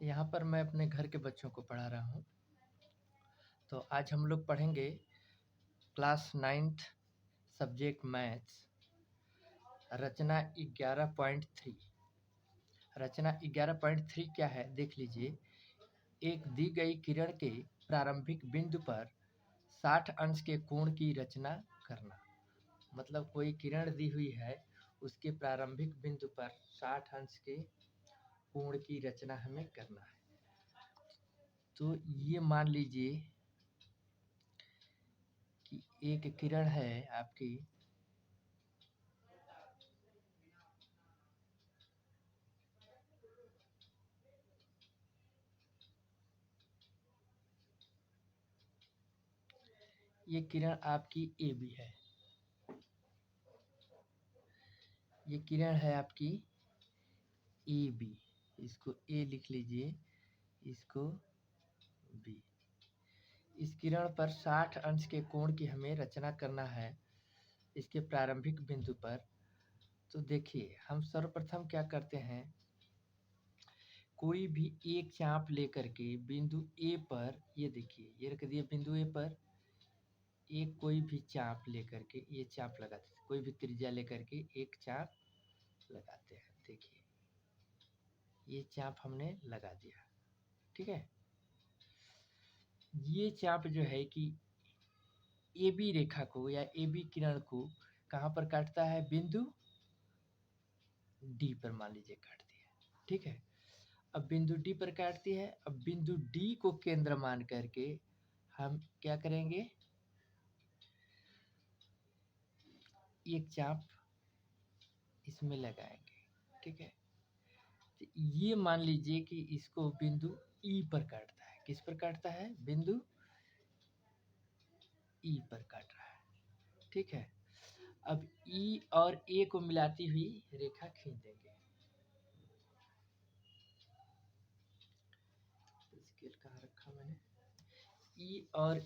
यहाँ पर मैं अपने घर के बच्चों को पढ़ा रहा हूँ। तो आज हम लोग पढ़ेंगे क्लास 9th सब्जेक्ट मैथ्स, रचना 11.3। रचना 11.3 क्या है देख लीजिए। एक दी गई किरण के प्रारंभिक बिंदु पर 60 अंश के कोण की रचना करना। मतलब कोई किरण दी हुई है, उसके प्रारंभिक बिंदु पर 60 अंश के कोण की रचना हमें करना है। तो ये मान लीजिए कि एक किरण है आपकी, ये किरण आपकी ए बी है। ये किरण है आपकी ए बी, इसको ए लिख लीजिए, इसको बी। इस किरण पर 60 अंश के कोण की हमें रचना करना है इसके प्रारंभिक बिंदु पर। तो देखिए, हम सर्वप्रथम क्या करते हैं, कोई भी एक चाप लेकर के बिंदु ए पर, ये देखिए ये रख दिए बिंदु ए पर, एक कोई भी चाप लेकर के ये चाप लगाते हैं, कोई भी त्रिज्या लेकर के एक चाप लगाते हैं। देखिए ये चाप हमने लगा दिया, ठीक है। ये चाप जो है कि ए बी रेखा को या ए बी किरण को कहाँ पर काटता है, बिंदु डी पर मान लीजिए काटती है, ठीक है। अब बिंदु डी पर काटती है, अब बिंदु डी को केंद्र मान करके हम क्या करेंगे, एक चाप इसमें लगाएंगे, ठीक है। तो ये मान लीजिए कि इसको बिंदु ई पर काटता है। किस पर काटता है, बिंदु ई पर काट रहा है, ठीक है। अब ई और ए को मिलाती हुई रेखा खींच देंगे। स्केल कहाँ रखा मैंने, ई और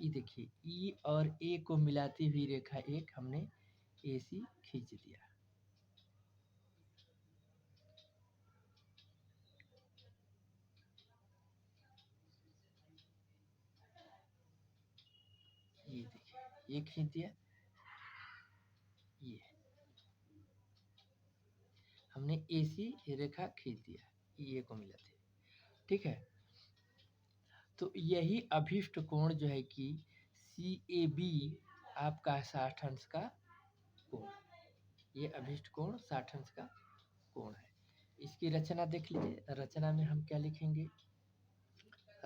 ई, देखिए ई और ए को मिलाती हुई रेखा एक हमने AC खींच दिया। ये देखिए ये खींच दिया, ये हमने AC रेखा खींच दिया, ये को मिलाते, ठीक है। तो यही अभिष्ट कोण जो है कि CAB आपका 60 अंश का कोण, ये अभिष्ट कोण 60 अंश का कोण है। इसकी रचना देख लीजिए। रचना में हम क्या लिखेंगे,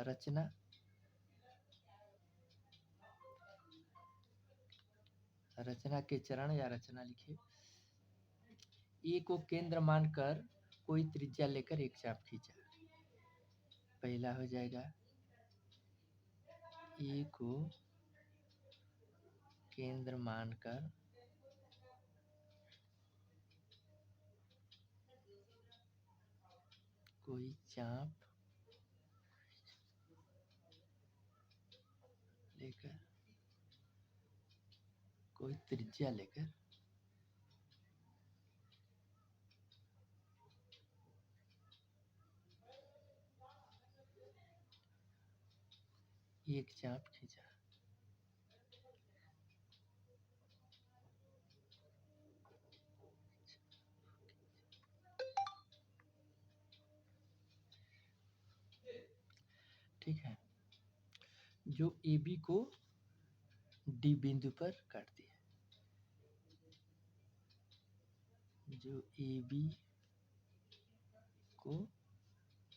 रचना रचना के चरण या रचना लिखिए। ए को केंद्र मानकर कोई त्रिज्या लेकर एक चाप खींचा। पहला हो जाएगा, ए को केंद्र मानकर कोई चाप लेकर, कोई त्रिज्या लेकर एक चाप खींचा। ठीक है, जो AB को D बिंदु पर काटती है, जो AB को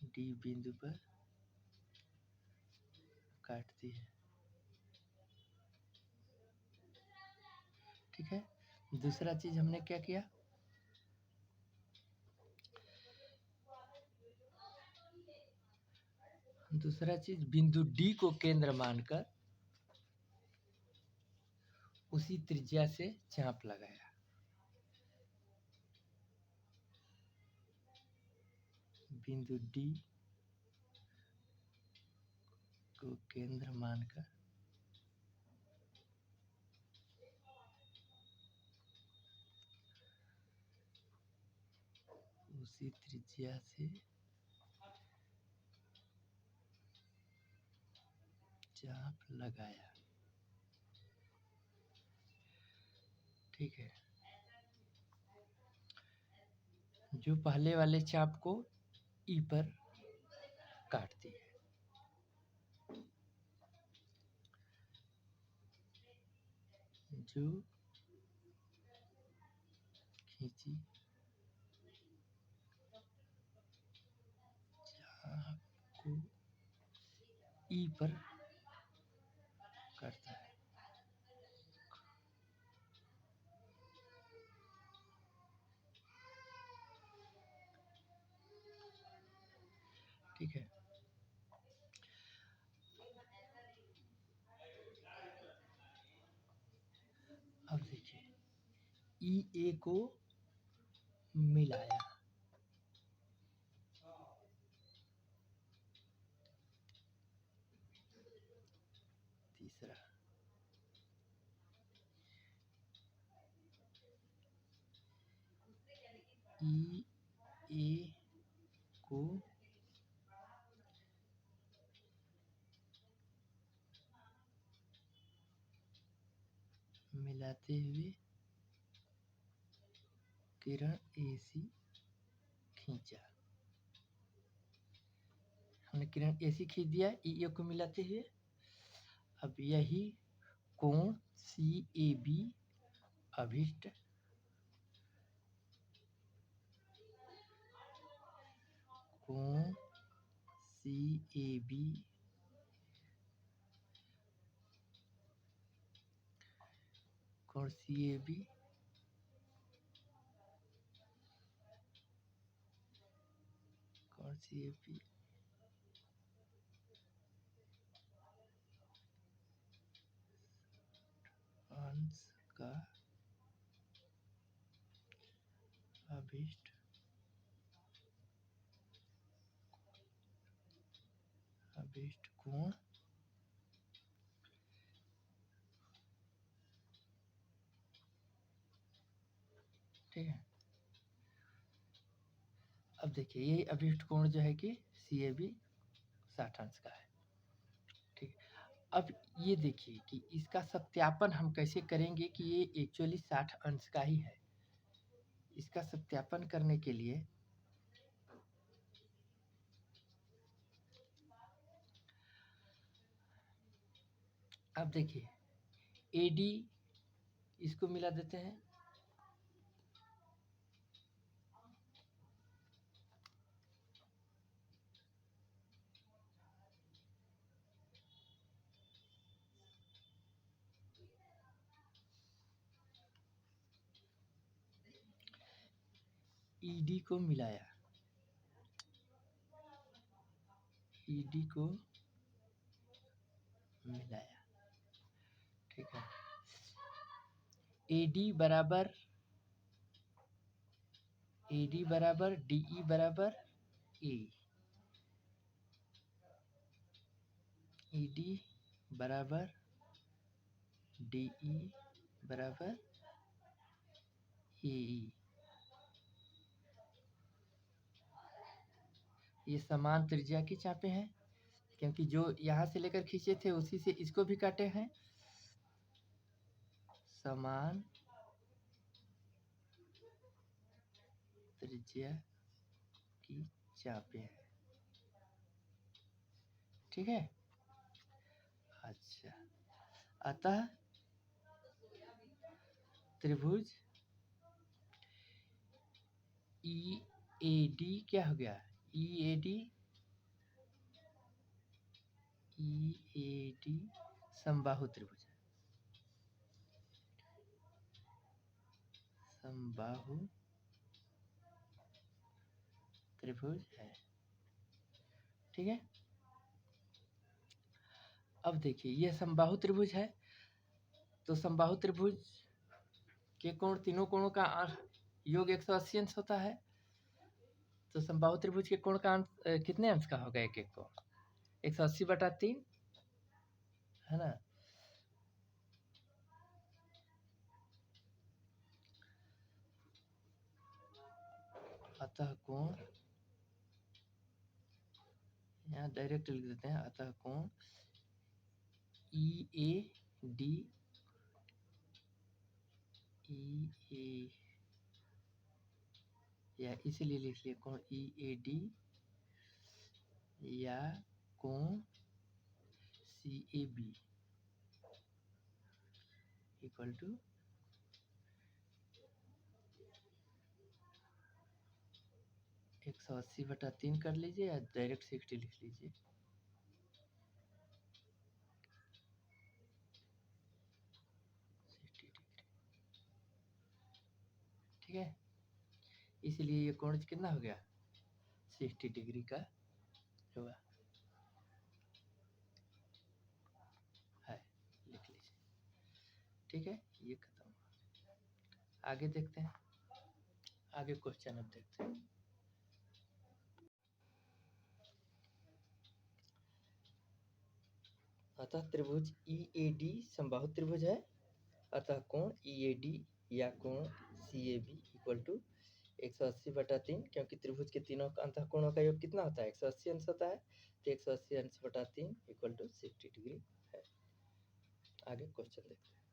D बिंदु पर काटती है, ठीक है। दूसरा चीज हमने क्या किया, दूसरा चीज बिंदु D को केंद्र मानकर उसी त्रिज्या से चाप लगाया। बिंदु D को केंद्र मानकर उसी त्रिज्या से चाप लगाया। ठीक है, जो पहले वाले चाप को ई पर काटती है। जो खींची चाप को ई पर काटता है। ठीक है, अब देखिए, ई ए को मिलाया। तीसरा, ई ए को मिलाते हुए किरण एसी खींचा। हमने किरण एसी खींच दिया ई ए को मिलाते हुए। अब यही कोण सी ए बी अभिष्ट कोण सी ए बी कोण सी ए बी कोण सी ए बी अंश का अभिष्ट अभिष्ट कोण ठीक है। अब देखिए, ये अभिष्ट कोण जो है कि सी ए बी 60 अंश का है। ठीक है, अब ये देखिए कि इसका सत्यापन हम कैसे करेंगे कि ये एक्चुअली 60 अंश का ही है। इसका सत्यापन करने के लिए अब देखिए, ए डी इसको मिला देते हैं। ईडी को मिलाया, ईडी को मिलाया। ठीक है, एडी बराबर डीई बराबर ए। ईडी बराबर डीई बराबर ए। ये समान त्रिज्या की चापे हैं, क्योंकि जो यहाँ से लेकर खींचे थे उसी से इसको भी काटे हैं। समान त्रिज्या की चापे हैं। ठीक है, अच्छा, अतः त्रिभुज ई ए डी क्या हो गया, ई ए डी समबाहु त्रिभुज है। समबाहु त्रिभुज है। ठीक है, अब देखिए, यह समबाहु त्रिभुज है, तो समबाहु त्रिभुज के कोण, तीनों कोणों का योग 180 अंश होता है। तो समबाहु त्रिभुज के कोण का अंश कितने अंश का होगा, एक एक कोण 180/3 है ना। अतः कोण, यहाँ डायरेक्ट लिख देते हैं, अतः कोण ई ए डी ई ए या इसलिए लिख लिया कोण ई ए डी या कोण सी ए बी इक्वल टू 180/3 कर लीजिए या डायरेक्ट 60 लिख लीजिए। ठीक है, इसलिए ये कोण कितना हो गया 60 डिग्री का हुआ है, लिख लीजिए। ठीक है, ये खत्म हुआ। आगे देखते हैं, आगे क्वेश्चन अब देखते हैं। अतः त्रिभुज ई ए डी समबाहु त्रिभुज है, अतः कोण ई ए डी या कोण सी ए बी इक्वल टू 180/3, क्योंकि त्रिभुज के तीनों अंतःकोणों का योग कितना होता है 180 अंश होता है, तो 180 अंश/3 इक्वल टू 60 डिग्री है। आगे क्वेश्चन देखते हैं।